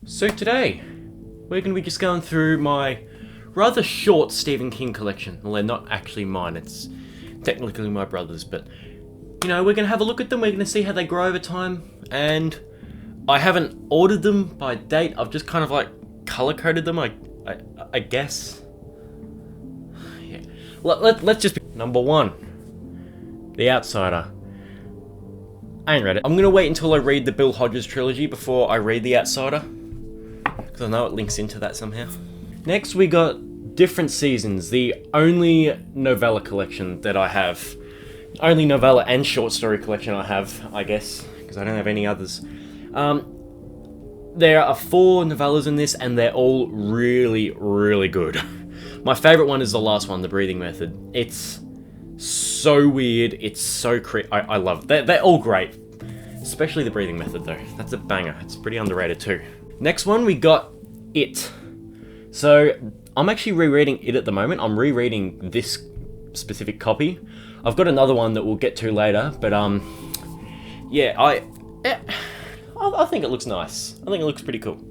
So today, we're going to be just going through my rather short Stephen King collection. Well, they're not actually mine, it's technically my brother's, but, you know, we're going to have a look at them, we're going to see how they grow over time, and I haven't ordered them by date, I've just kind of like color-coded them, I guess. Yeah. Let's just be... Number 1, The Outsider. I ain't read it. I'm going to wait until I read the Bill Hodges trilogy before I read The Outsider, because I know it links into that somehow. Next we got Different Seasons, the only novella collection that I have. Only novella and short story collection I have, I guess, because I don't have any others. There are 4 novellas in this, and they're all really, really good. My favourite one is the last one, The Breathing Method. It's so weird, it's so I love it. They're all great. Especially The Breathing Method though. That's a banger. It's pretty underrated too. Next one, we got It. So, I'm actually rereading It at the moment. I'm rereading this specific copy. I've got another one that we'll get to later, but yeah, I think it looks nice. I think it looks pretty cool.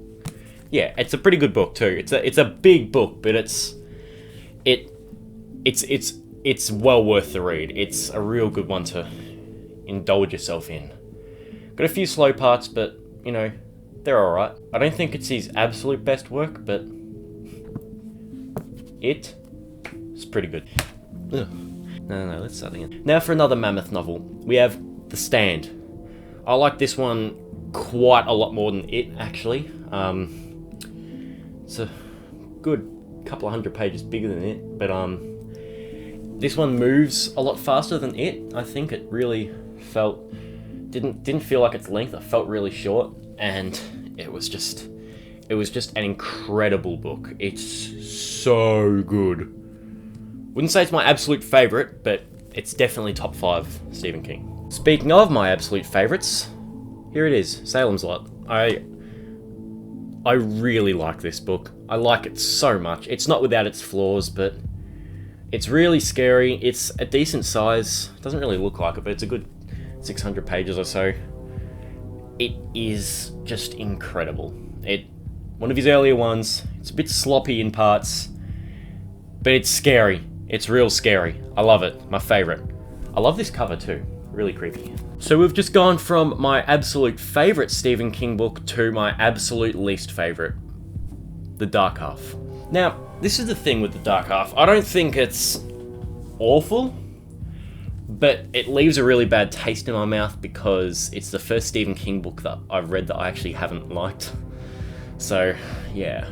Yeah, it's a pretty good book too. It's a big book, but it's well worth the read. It's a real good one to indulge yourself in. Got a few slow parts, but you know, they're alright. I don't think it's his absolute best work, but it's pretty good. Ugh. No, let's start again. Now for another mammoth novel. We have The Stand. I like this one quite a lot more than It, actually. It's a good couple of 100 pages bigger than It, but this one moves a lot faster than It. I think it really didn't feel like its length. It felt really short, and it was just an incredible book. It's so good. Wouldn't say it's my absolute favourite, but it's definitely top 5 Stephen King. Speaking of my absolute favourites, here it is, Salem's Lot. I really like this book. I like it so much. It's not without its flaws, but it's really scary. It's a decent size. It doesn't really look like it, but it's a good 600 pages or so. It is just incredible. One of his earlier ones. It's a bit sloppy in parts, but it's scary. It's real scary. I love it. My favourite. I love this cover too. Really creepy. So we've just gone from my absolute favourite Stephen King book to my absolute least favourite, The Dark Half. Now, this is the thing with The Dark Half. I don't think it's awful, but it leaves a really bad taste in my mouth because it's the first Stephen King book that I've read that I actually haven't liked. So, yeah.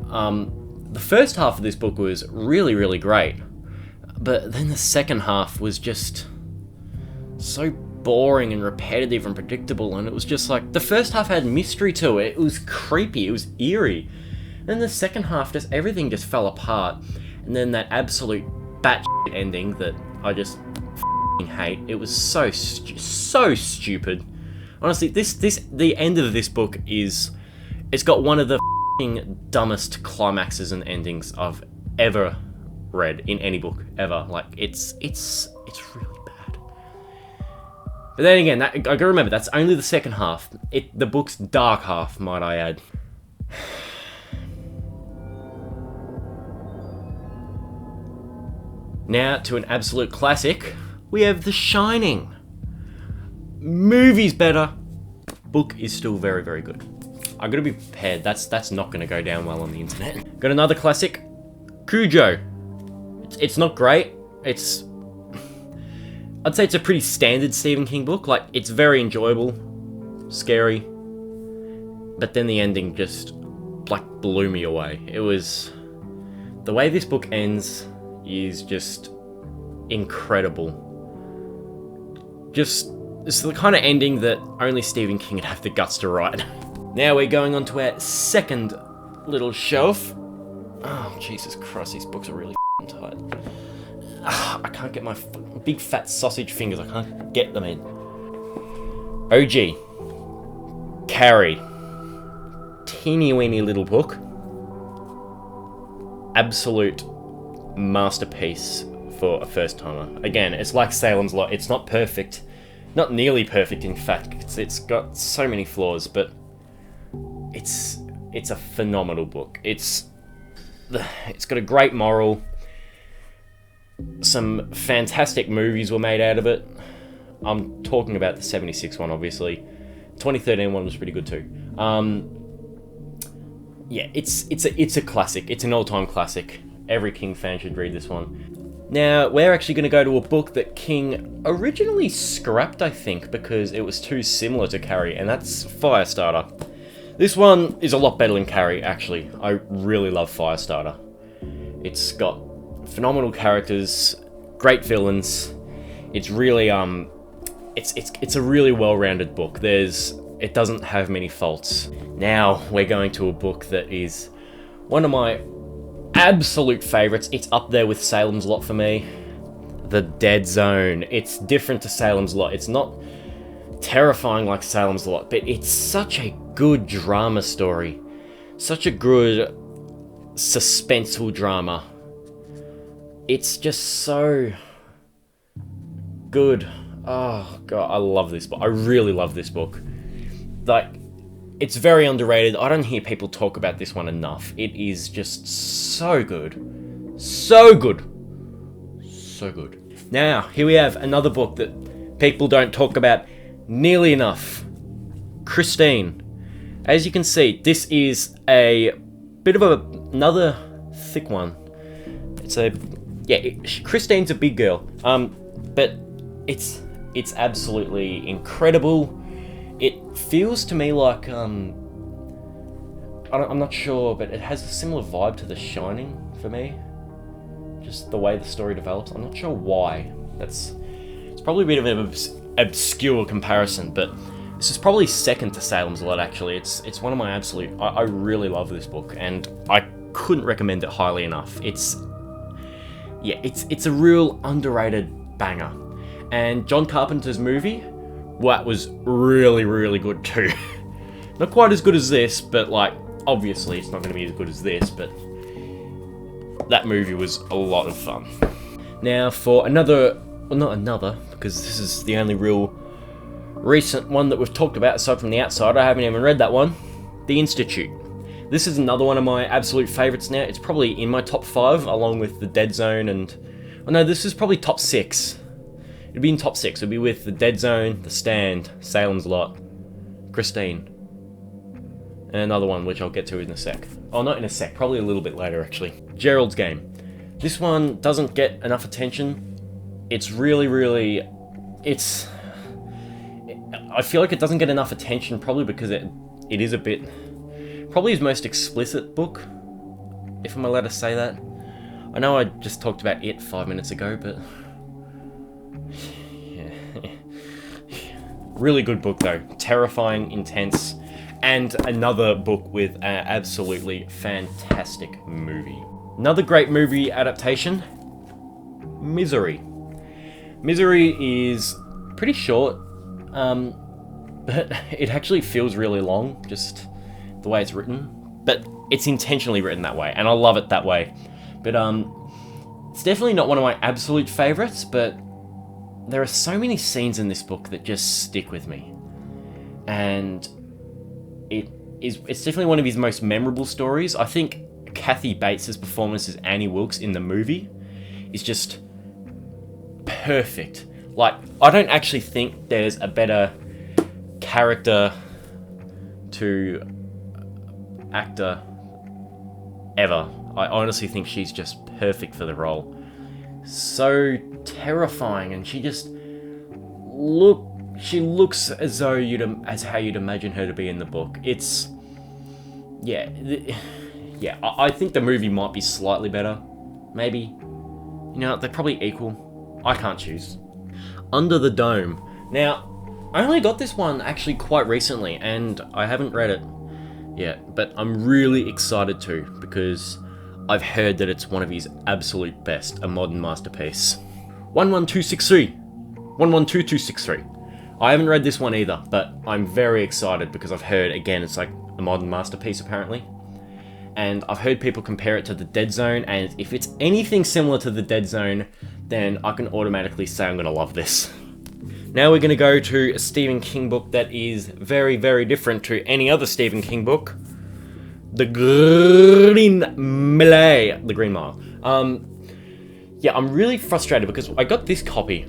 The first half of this book was really, really great, but then the second half was just so boring and repetitive and predictable, and it was just like, the first half had mystery to it, it was creepy, it was eerie. Then the second half, everything just fell apart, and then that absolute batshit ending that I just hate. It was so stupid. Honestly, the end of this book it's got one of the dumbest climaxes and endings I've ever read in any book ever. Like, it's really bad. But then again, I gotta remember, that's only the second half. The book's dark half, might I add. Now to an absolute classic, we have The Shining. Movie's better, book is still very, very good. I gotta be prepared, that's not gonna go down well on the internet. Got another classic, Cujo. It's not great, I'd say it's a pretty standard Stephen King book. Like, it's very enjoyable, scary, but then the ending just, like, blew me away. The way this book ends is just incredible. It's the kind of ending that only Stephen King would have the guts to write. Now we're going on to our second little shelf. Oh, Jesus Christ, these books are really tight. I can't get my big fat sausage fingers, I can't get them in. OG. Carrie. Teeny weeny little book. Absolute masterpiece for a first timer. Again, it's like Salem's Lot. It's not perfect. Not nearly perfect, in fact. It's got so many flaws, but it's a phenomenal book. It's got a great moral. Some fantastic movies were made out of it. I'm talking about the 76 one, obviously. 2013 one was pretty good too. Yeah, it's a classic. It's an all-time classic. Every King fan should read this one. Now, we're actually going to go to a book that King originally scrapped, I think, because it was too similar to Carrie, and that's Firestarter. This one is a lot better than Carrie, actually. I really love Firestarter. It's got phenomenal characters, great villains. It's really it's a really well-rounded book. It doesn't have many faults. Now we're going to a book that is one of my absolute favorites. It's up there with Salem's Lot for me. The Dead Zone. It's different to Salem's Lot. It's not terrifying like Salem's Lot, but it's such a good drama story. Such a good suspenseful drama. It's just so good. Oh god, I love this book. I really love this book. Like, it's very underrated. I don't hear people talk about this one enough. It is just so good. So good. So good. Now, here we have another book that people don't talk about nearly enough. Christine. As you can see, this is a bit of another thick one. Christine's a big girl. But it's absolutely incredible. It feels to me like I'm not sure, but it has a similar vibe to The Shining for me. Just the way the story develops. I'm not sure why. It's probably a bit of an obscure comparison, but this is probably second to Salem's Lot, actually. It's one of my absolute... I really love this book, and I couldn't recommend it highly enough. It's a real underrated banger. And John Carpenter's movie, well, that was really, really good too. Not quite as good as this, but like, obviously it's not going to be as good as this, but that movie was a lot of fun. Now for another, well, not another, because this is the only real recent one that we've talked about aside from The Outsider. I haven't even read that one. The Institute. This is another one of my absolute favourites now. It's probably in my top 5, along with The Dead Zone and... Oh no, this is probably top 6. It'd be in top 6. It'd be with The Dead Zone, The Stand, Salem's Lot, Christine, and another one which I'll get to in a sec. Oh, not in a sec, probably a little bit later actually. Gerald's Game. This one doesn't get enough attention. It's really, really... I feel like it doesn't get enough attention probably because it is a bit... Probably his most explicit book, if I'm allowed to say that. I know I just talked about it 5 minutes ago, but... Yeah. Really good book though. Terrifying, intense, and another book with an absolutely fantastic movie. Another great movie adaptation, Misery. Misery is pretty short, but it actually feels really long, just the way it's written. But it's intentionally written that way, and I love it that way. But it's definitely not one of my absolute favorites, but there are so many scenes in this book that just stick with me. And it's definitely one of his most memorable stories. I think Kathy Bates' performance as Annie Wilkes in the movie is just perfect. Like, I don't actually think there's a better character to actor ever. I honestly think she's just perfect for the role. So terrifying, and she looks as though as how you'd imagine her to be in the book. It's I think the movie might be slightly better, maybe. You know, they're probably equal. I can't choose. Under the Dome. Now, I only got this one actually quite recently, and I haven't read it yet, but I'm really excited to, because I've heard that it's one of his absolute best, a modern masterpiece. 11263. 112263. I haven't read this one either, but I'm very excited because I've heard, again, it's like a modern masterpiece apparently. And I've heard people compare it to The Dead Zone, and if it's anything similar to The Dead Zone, then I can automatically say I'm gonna love this. Now we're going to go to a Stephen King book that is very, very different to any other Stephen King book. The Green Mile. The Green Mile. Yeah, I'm really frustrated because I got this copy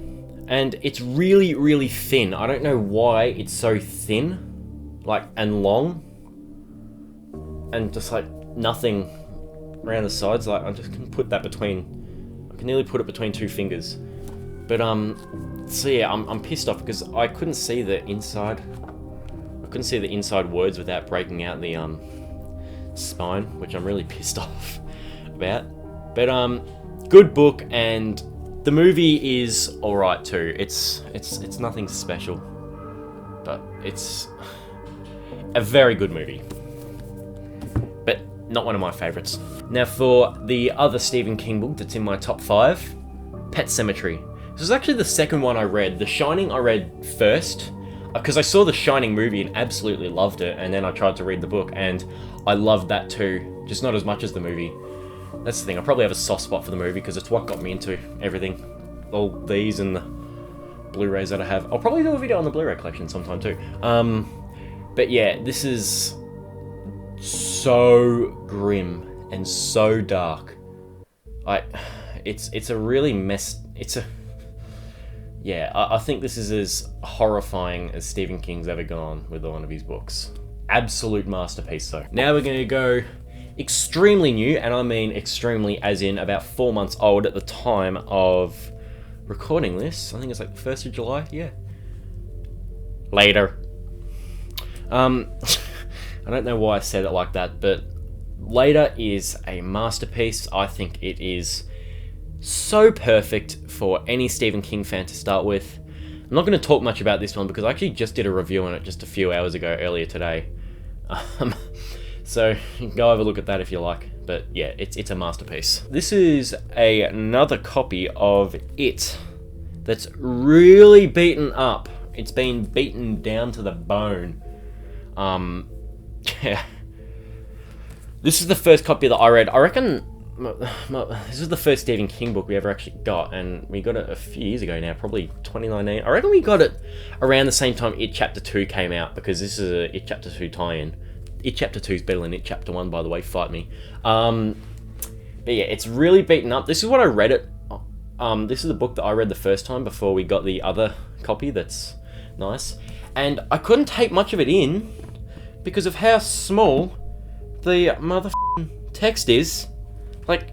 and it's really, really thin. I don't know why it's so thin, like, and long, and just like nothing around the sides. Like, I just can put that between, I can nearly put it between two fingers. But so yeah, I'm pissed off because I couldn't see the inside. I couldn't see the inside words without breaking out the spine, which I'm really pissed off about. But good book, and the movie is alright too. It's nothing special, but it's a very good movie. But not one of my favourites. Now for the other Stephen King book that's in my top 5, Pet Sematary. This is actually the second one I read. The Shining I read first, because I saw the Shining movie and absolutely loved it, and then I tried to read the book and I loved that too, just not as much as the movie. That's the thing, I probably have a soft spot for the movie because it's what got me into everything. All these and the Blu-rays that I have. I'll probably do a video on the Blu-ray collection sometime too. But yeah, this is so grim and so dark. It's a really yeah, I think this is as horrifying as Stephen King's ever gone with one of his books. Absolute masterpiece though. Now we're going to go extremely new, and I mean extremely as in about 4 months old at the time of recording this. I think it's like the 1st of July, yeah. Later. I don't know why I said it like that, but Later is a masterpiece. I think it is so perfect for any Stephen King fan to start with. I'm not going to talk much about this one because I actually just did a review on it just a few hours ago, earlier today. So you can go have a look at that if you like. But yeah, it's a masterpiece. This is another copy of It that's really beaten up. It's been beaten down to the bone. Yeah. This is the first copy that I read. I reckon this is the first Stephen King book we ever actually got, and we got it a few years ago now, probably 2019. I reckon we got it around the same time It Chapter 2 came out, because this is a It Chapter 2 tie-in. It Chapter 2 is better than It Chapter 1, by the way, fight me. But yeah, it's really beaten up. This is what I read it. This is the book that I read the first time before we got the other copy that's nice. And I couldn't take much of it in because of how small the motherfucking text is. Like,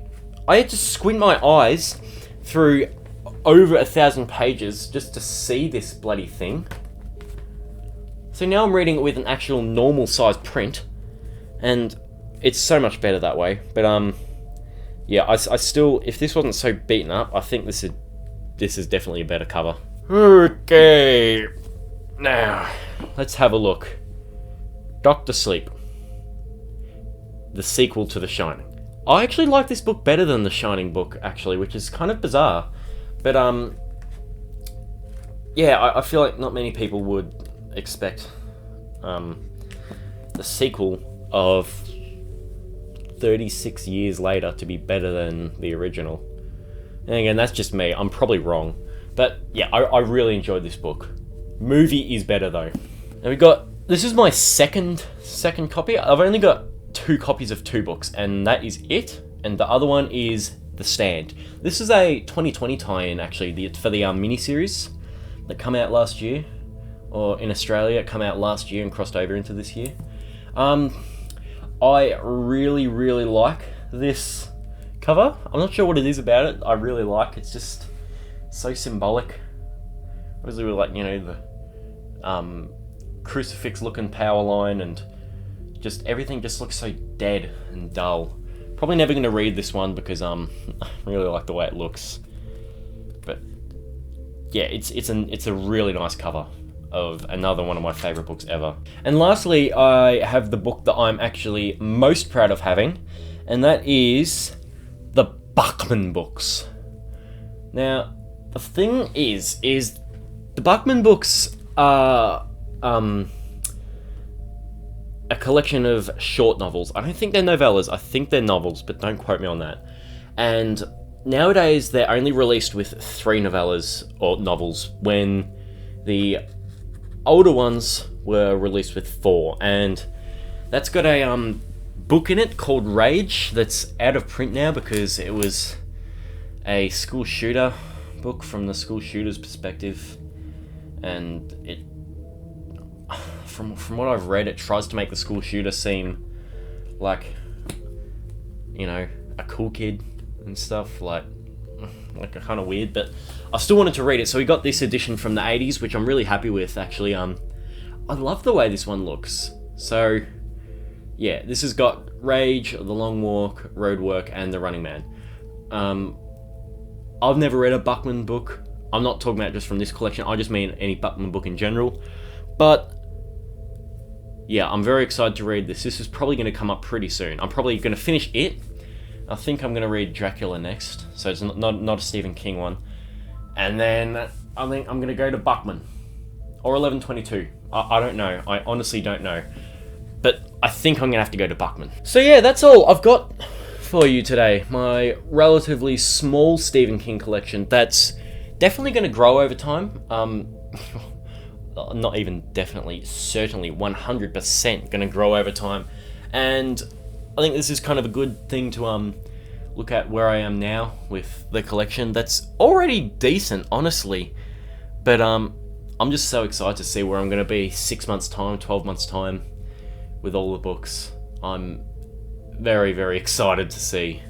I had to squint my eyes through over 1,000 pages just to see this bloody thing. So now I'm reading it with an actual normal size print, and it's so much better that way. But yeah, I still, if this wasn't so beaten up, I think this is definitely a better cover. Okay, now let's have a look. Doctor Sleep, the sequel to The Shining. I actually like this book better than The Shining book, actually, which is kind of bizarre. But yeah, I feel like not many people would expect the sequel of 36 years later to be better than the original. And again, that's just me. I'm probably wrong. But yeah, I really enjoyed this book. Movie is better though. Now we got, this is my second copy. I've only got 2 copies of 2 books, and that is It, and the other one is The Stand. This is a 2020 tie-in, actually, for the miniseries that come out last year, or in Australia, it come out last year and crossed over into this year. I really, really like this cover. I'm not sure what it is about it. I really like. It's just so symbolic. Obviously, with, like, you know, the crucifix-looking power line, and just everything just looks so dead and dull. Probably never going to read this one because I really like the way it looks. But yeah, it's a really nice cover of another one of my favourite books ever. And lastly, I have the book that I'm actually most proud of having, and that is the Bachman books. Now, the thing is the Bachman books are a collection of short novels. I don't think they're novellas, I think they're novels, but don't quote me on that. And nowadays they're only released with 3 novellas or novels, when The older ones were released with 4, and that's got a book in it called Rage that's out of print now because it was a school shooter book from the school shooter's perspective, and it, from what I've read, it tries to make the school shooter seem like, you know, a cool kid and stuff, like kind of weird, but I still wanted to read it, so we got this edition from the 80s, which I'm really happy with, actually. I love the way this one looks. So, yeah, this has got Rage, The Long Walk, Roadwork, and The Running Man. I've never read a Buckman book. I'm not talking about just from this collection, I just mean any Buckman book in general. But, yeah, I'm very excited to read this. This is probably going to come up pretty soon. I'm probably going to finish it. I think I'm going to read Dracula next, so it's not a Stephen King one. And then I think I'm going to go to Buckman. Or 1122. I don't know. I honestly don't know. But I think I'm going to have to go to Buckman. So yeah, that's all I've got for you today. My relatively small Stephen King collection that's definitely going to grow over time. Not even definitely, certainly 100% going to grow over time. And I think this is kind of a good thing to look at where I am now with the collection. That's already decent, honestly. But I'm just so excited to see where I'm going to be 6 months' time, 12 months' time with all the books. I'm very, very excited to see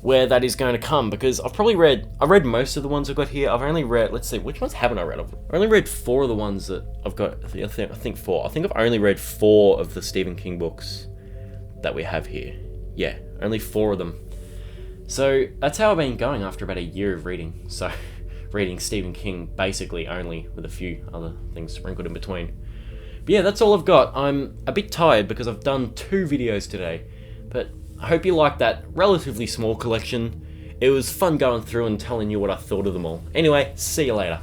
where that is going to come, because I've read most of the ones I've got here. I've only read, let's see, which ones haven't I read? I've only read 4 of the ones that I've got. I think 4. I think I've only read 4 of the Stephen King books that we have here. Yeah, only 4 of them. So that's how I've been going after about a year of reading. So reading Stephen King basically only, with a few other things sprinkled in between. But yeah, that's all I've got. I'm a bit tired because I've done 2 videos today, but I hope you liked that relatively small collection. It was fun going through and telling you what I thought of them all. Anyway, see you later.